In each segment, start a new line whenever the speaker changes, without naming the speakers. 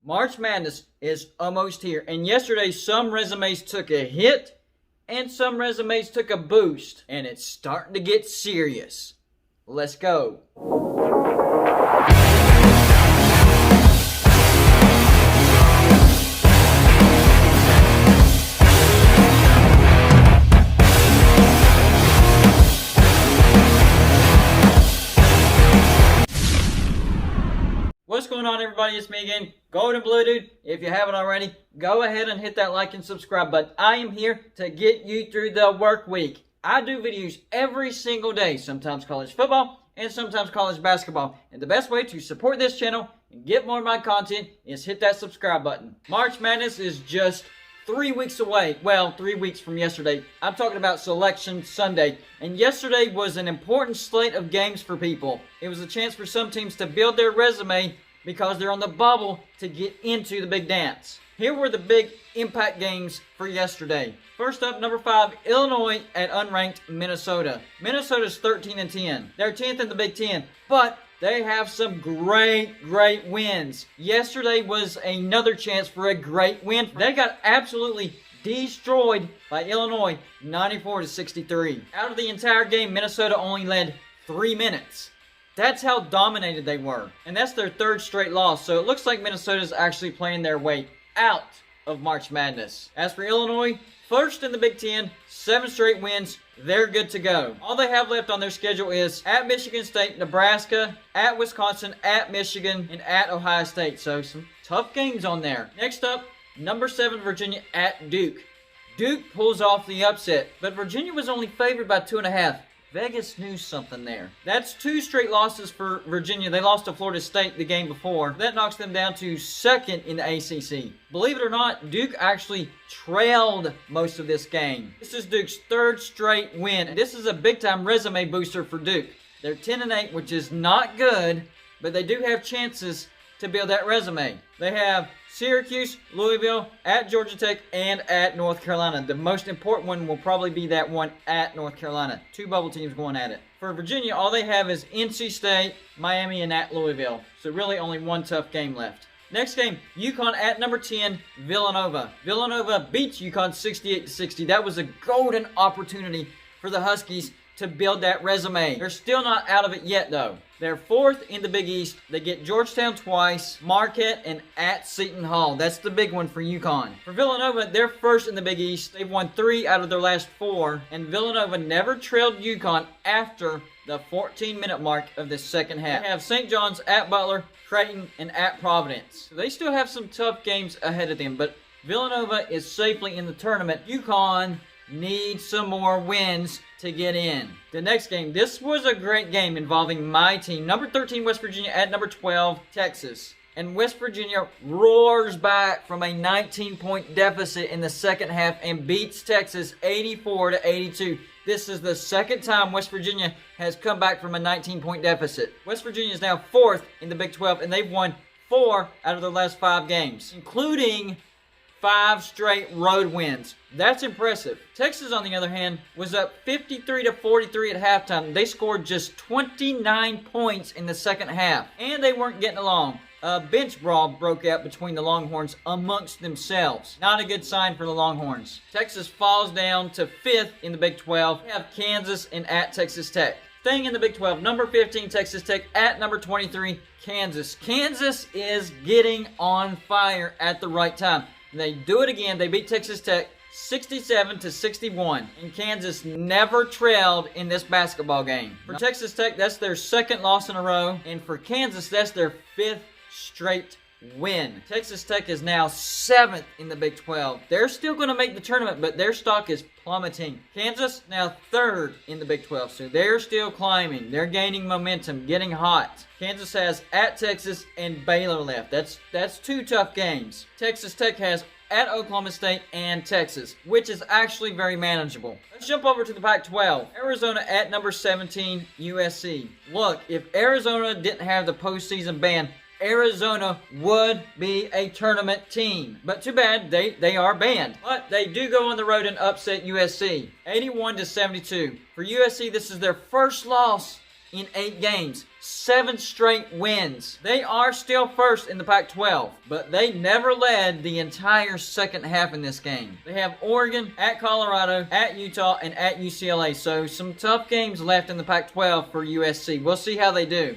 March Madness is almost here, and yesterday some resumes took a hit and some resumes took a boost, and it's starting to get serious. Let's go. What's going on, everybody? It's me again, Golden Blue Dude. If you haven't already, go ahead and hit that like and subscribe button. I am here to get you through the work week. I do videos every single day, sometimes college football and sometimes college basketball. And the best way to support this channel and get more of my content is hit that subscribe button. March Madness is just 3 weeks away. Well, 3 weeks from yesterday. I'm talking about Selection Sunday. And yesterday was an important slate of games for people. It was a chance for some teams to build their resume because they're on the bubble to get into the big dance. Here were the big impact games for yesterday. First up, number 5, Illinois at unranked Minnesota. Minnesota's 13-10. They're 10th in the Big Ten, but they have some great wins. Yesterday was another chance for a great win. They got absolutely destroyed by Illinois, 94-63. Out of the entire game, Minnesota only led 3 minutes. That's how dominated they were. And that's their third straight loss. So it looks like Minnesota's actually playing their way out of March Madness. As for Illinois, first in the Big Ten, 7 straight wins. They're good to go. All they have left on their schedule is at Michigan State, Nebraska, at Wisconsin, at Michigan, and at Ohio State. So some tough games on there. Next up, number 7, Virginia at Duke. Duke pulls off the upset, but Virginia was only favored by 2.5. Vegas knew something there. That's 2 straight losses for Virginia. They lost to Florida State the game before. That knocks them down to 2nd in the ACC. Believe it or not, Duke actually trailed most of this game. This is Duke's 3rd straight win. This is a big-time resume booster for Duke. They're 10-8, which is not good, but they do have chances to build that resume. They have Syracuse, Louisville, at Georgia Tech, and at North Carolina. The most important one will probably be that one at North Carolina. 2 bubble teams going at it. For Virginia, all they have is NC State, Miami, and at Louisville. So really only 1 tough game left. Next game, UConn at number 10, Villanova. Villanova beats UConn 68-60. That was a golden opportunity for the Huskies to build that resume. They're still not out of it yet, though. They're 4th in the Big East. They get Georgetown twice, Marquette, and at Seton Hall. That's the big one for UConn. For Villanova, they're 1st in the Big East. They've won 3 out of their last 4, and Villanova never trailed UConn after the 14-minute mark of the second half. They have St. John's at Butler, Creighton, and at Providence. So they still have some tough games ahead of them, but Villanova is safely in the tournament. UConn need some more wins to get in. The next game, this was a great game involving my team. Number 13, West Virginia at number 12, Texas. And West Virginia roars back from a 19-point deficit in the second half and beats Texas 84-82. This is the second time West Virginia has come back from a 19-point deficit. West Virginia is now 4th in the Big 12, and they've won 4 out of their last 5 games, including 5 straight road wins. That's impressive. Texas, on the other hand, was up 53-43 at halftime. They scored just 29 points in the second half, and they weren't getting along. A bench brawl broke out between the Longhorns amongst themselves. Not a good sign for the Longhorns. Texas falls down to 5th in the Big 12. We have Kansas and at Texas Tech. Staying in the Big 12, number 15, Texas Tech, at number 23, Kansas. Kansas is getting on fire at the right time. They do it again. They beat Texas Tech 67-61. And Kansas never trailed in this basketball game. For Texas Tech, that's their 2nd loss in a row. And for Kansas, that's their 5th straight win. Texas Tech is now 7th in the Big 12. They're still going to make the tournament, but their stock is plummeting. Kansas now 3rd in the Big 12, so they're still climbing. They're gaining momentum, getting hot. Kansas has at Texas and Baylor left. That's 2 tough games. Texas Tech has at Oklahoma State and Texas, which is actually very manageable. Let's jump over to the Pac-12. Arizona at number 17, USC. Look, if Arizona didn't have the postseason ban, Arizona would be a tournament team. But too bad, they are banned. But they do go on the road and upset USC, 81-72. For USC, this is their first loss in 8 games. 7 straight wins. They are still first in the Pac-12, but they never led the entire second half in this game. They have Oregon, at Colorado, at Utah, and at UCLA. So some tough games left in the Pac-12 for USC. We'll see how they do.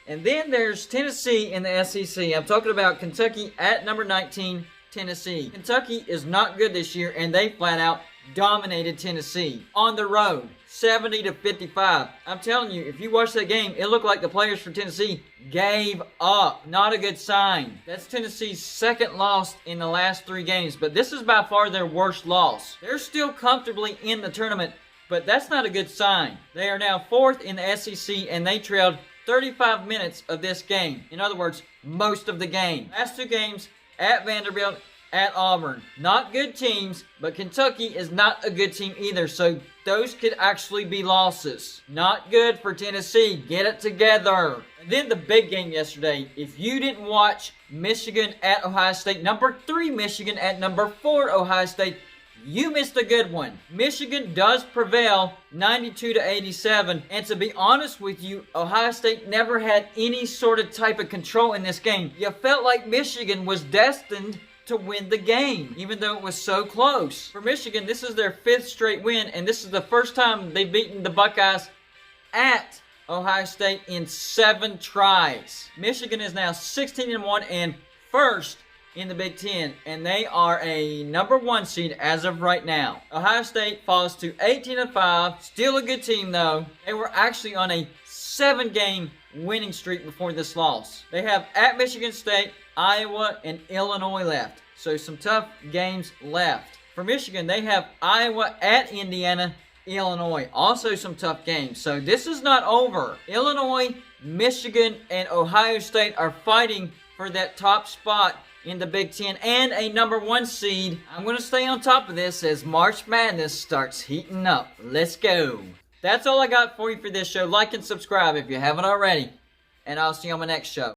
And then there's Tennessee in the SEC. I'm talking about Kentucky at number 19, Tennessee. Kentucky is not good this year, and they flat out dominated Tennessee on the road, 70-55. I'm telling you, if you watch that game, it looked like the players for Tennessee gave up. Not a good sign. That's Tennessee's second loss in the last 3 games, but this is by far their worst loss. They're still comfortably in the tournament, but that's not a good sign. They are now 4th in the SEC, and they trailed 35 minutes of this game. In other words, most of the game. Last 2 games, at Vanderbilt, at Auburn. Not good teams, but Kentucky is not a good team either, so those could actually be losses. Not good for Tennessee. Get it together. And then the big game yesterday. If you didn't watch Michigan at Ohio State, number 3 Michigan at number 4 Ohio State, you missed a good one. Michigan does prevail 92-87. And to be honest with you, Ohio State never had any sort of type of control in this game. You felt like Michigan was destined to win the game, even though it was so close. For Michigan, this is their 5th straight win, and this is the first time they've beaten the Buckeyes at Ohio State in 7 tries. Michigan is now 16-1 and first in the Big Ten, and they are a number 1 seed as of right now. Ohio State falls to 18-5. Still a good team, though. They were actually on a 7-game winning streak before this loss. They have at Michigan State, Iowa, and Illinois left. So some tough games left. For Michigan, they have Iowa at Indiana, Illinois. Also some tough games. So this is not over. Illinois, Michigan, and Ohio State are fighting for that top spot in the Big Ten and a number 1 seed. I'm going to stay on top of this as March Madness starts heating up. Let's go. That's all I got for you for this show. Like and subscribe if you haven't already. And I'll see you on my next show.